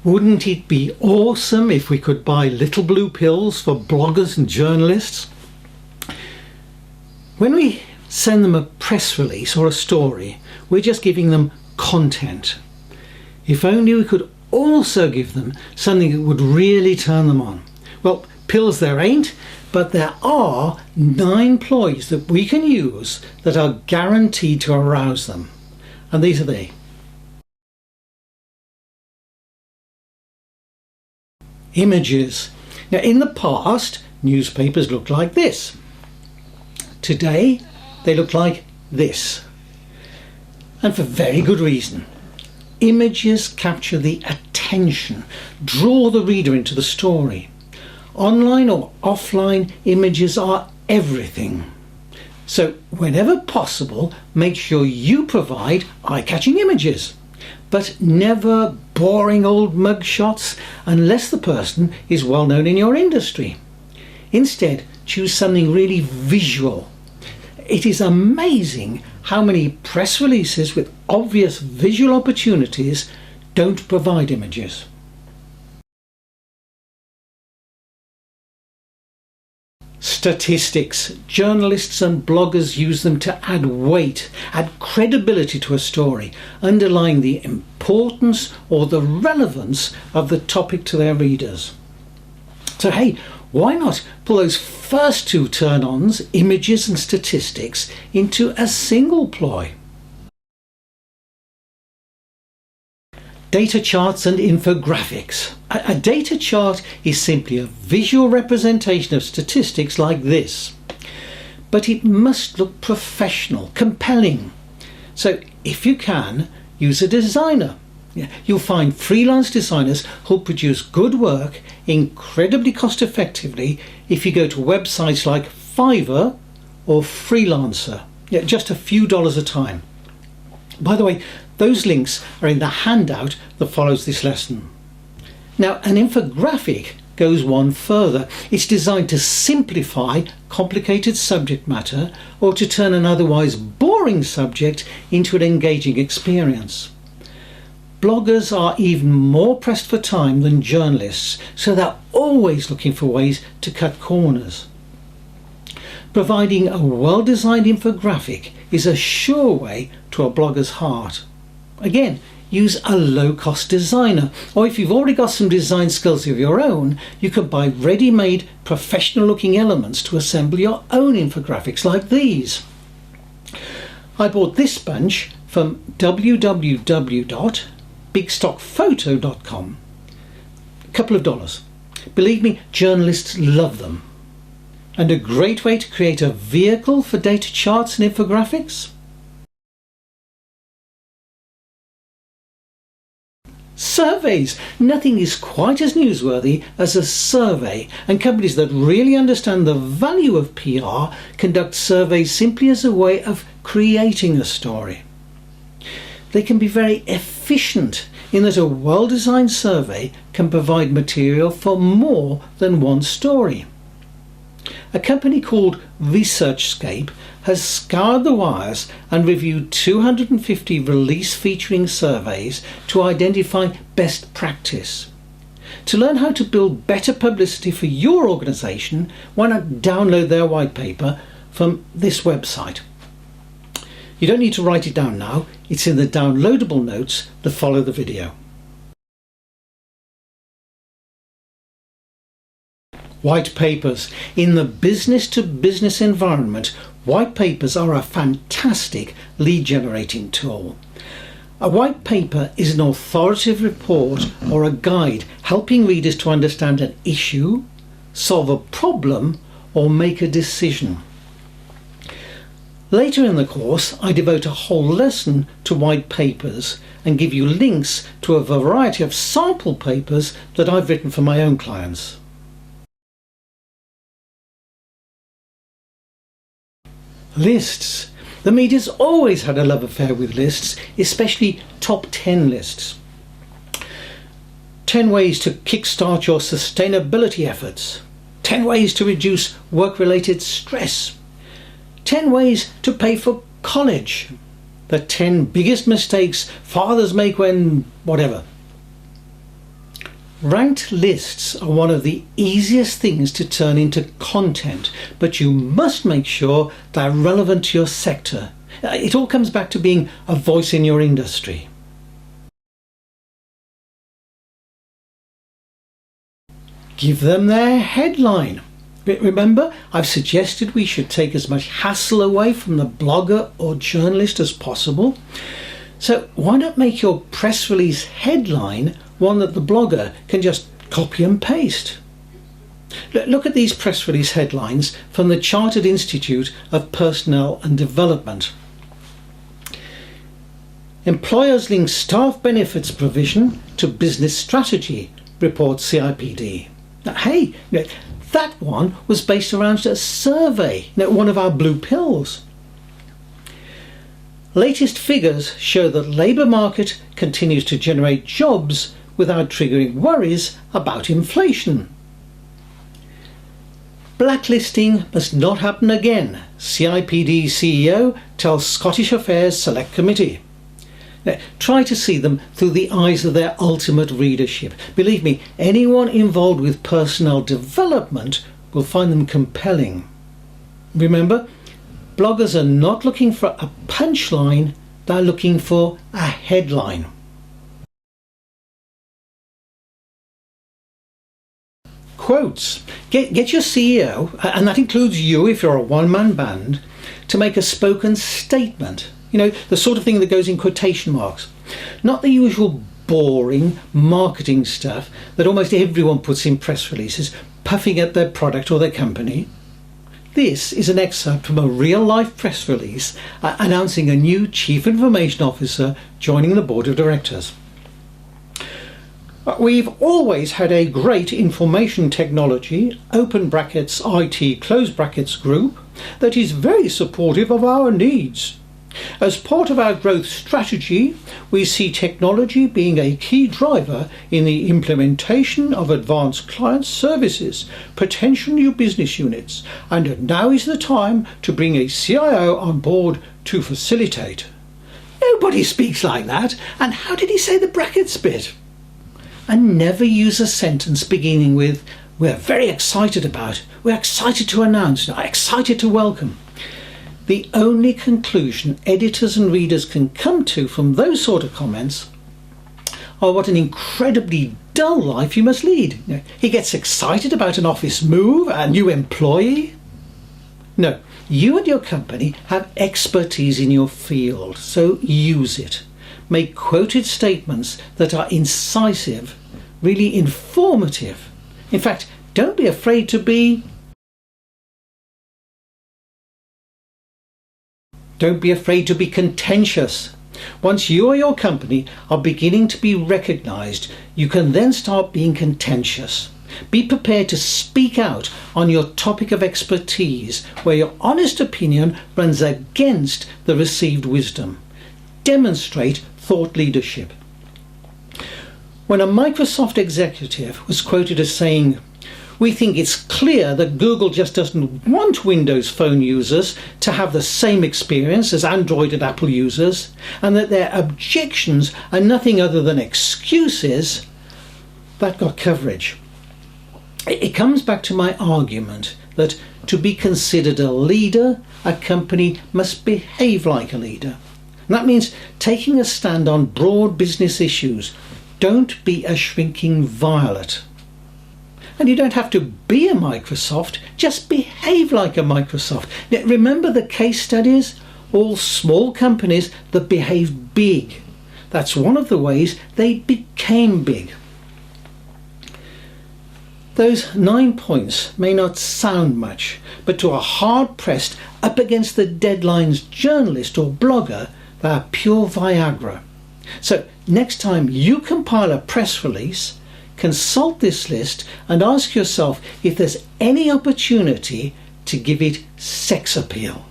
Wouldn't it be awesome if we could buy little blue pills for bloggers and journalists? When we send them a press release or a story, we're just giving them content. If only we could also give them something that would really turn them on. Well, pills there ain't, but there are 9 ploys that we can use that are guaranteed to arouse them. And these are they. Images. Now, in the past, newspapers looked like this. Today, they look like this. And for very good reason. Images capture the attention, draw the reader into the story. Online or offline, images are everything. So, whenever possible, make sure you provide eye-catching images. But never boring old mugshots unless the person is well known in your industry. Instead, choose something really visual. It is amazing how many press releases with obvious visual opportunities don't provide images. Statistics. Journalists and bloggers use them to add weight, add credibility to a story, underlying the importance or the relevance of the topic to their readers. So hey, why not pull those first 2 turn-ons, images and statistics, into a single ploy? Data charts and infographics. A data chart is simply a visual representation of statistics like this. But it must look professional, compelling. So if you can, use a designer. You'll find freelance designers who'll produce good work incredibly cost effectively if you go to websites like Fiverr or Freelancer. Just a few dollars a time. By the way, those links are in the handout that follows this lesson. Now, an infographic goes one further. It's designed to simplify complicated subject matter or to turn an otherwise boring subject into an engaging experience. Bloggers are even more pressed for time than journalists, so they're always looking for ways to cut corners. Providing a well-designed infographic is a sure way to a blogger's heart. Again, use a low-cost designer, or if you've already got some design skills of your own, you can buy ready-made professional-looking elements to assemble your own infographics like these. I bought this bunch from www.bigstockphoto.com. A couple of dollars. Believe me, journalists love them. And a great way to create a vehicle for data charts and infographics? Surveys. Nothing is quite as newsworthy as a survey, and companies that really understand the value of PR conduct surveys simply as a way of creating a story. They can be very efficient in that a well-designed survey can provide material for more than one story. A company called ResearchScape has scoured the wires and reviewed 250 release featuring surveys to identify best practice. To learn how to build better publicity for your organisation, why not download their white paper from this website? You don't need to write it down now, it's in the downloadable notes that follow the video. White papers. In the business-to-business environment, white papers are a fantastic lead generating tool. A white paper is an authoritative report or a guide helping readers to understand an issue, solve a problem, or make a decision. Later in the course, I devote a whole lesson to white papers and give you links to a variety of sample papers that I've written for my own clients. Lists. The media's always had a love affair with lists, especially top 10 lists. 10 ways to kickstart your sustainability efforts. 10 ways to reduce work-related stress. 10 ways to pay for college. The 10 biggest mistakes fathers make when whatever. Ranked lists are one of the easiest things to turn into content, but you must make sure they're relevant to your sector. It all comes back to being a voice in your industry. Give them their headline. Remember, I've suggested we should take as much hassle away from the blogger or journalist as possible. So why not make your press release headline one that the blogger can just copy and paste? Look at these press release headlines from the Chartered Institute of Personnel and Development. Employers link staff benefits provision to business strategy, reports CIPD. Now, hey, that one was based around a survey, one of our blue pills. Latest figures show that the labour market continues to generate jobs without triggering worries about inflation. Blacklisting must not happen again, CIPD CEO tells Scottish Affairs Select Committee. Now, try to see them through the eyes of their ultimate readership. Believe me, anyone involved with personnel development will find them compelling. Remember, bloggers are not looking for a punchline, they're looking for a headline. Quotes. Get your CEO, and that includes you if you're a one-man band, to make a spoken statement. The sort of thing that goes in quotation marks. Not the usual boring marketing stuff that almost everyone puts in press releases, puffing at their product or their company. This is an excerpt from a real-life press release announcing a new Chief Information Officer joining the Board of Directors. We've always had a great information technology, open brackets IT, close brackets group, that is very supportive of our needs. As part of our growth strategy, we see technology being a key driver in the implementation of advanced client services, potential new business units, and now is the time to bring a CIO on board to facilitate. Nobody speaks like that, and how did he say the brackets bit? And never use a sentence beginning with, "We're very excited about," "We're excited to announce," "excited to welcome." The only conclusion editors and readers can come to from those sort of comments are what an incredibly dull life you must lead. He gets excited about an office move, a new employee. No, you and your company have expertise in your field, so use it. Make quoted statements that are incisive, really informative. In fact, don't be afraid to be contentious. Once you or your company are beginning to be recognized, you can then start being contentious. Be prepared to speak out on your topic of expertise where your honest opinion runs against the received wisdom. Demonstrate thought leadership. When a Microsoft executive was quoted as saying, "We think it's clear that Google just doesn't want Windows Phone users to have the same experience as Android and Apple users, and that their objections are nothing other than excuses," that got coverage. It comes back to my argument that to be considered a leader, a company must behave like a leader. And that means taking a stand on broad business issues. Don't be a shrinking violet. And you don't have to be a Microsoft, just behave like a Microsoft. Now, remember the case studies? All small companies that behave big. That's one of the ways they became big. Those 9 points may not sound much, but to a hard-pressed, up against the deadlines journalist or blogger, they're pure Viagra. So next time you compile a press release, consult this list and ask yourself if there's any opportunity to give it sex appeal.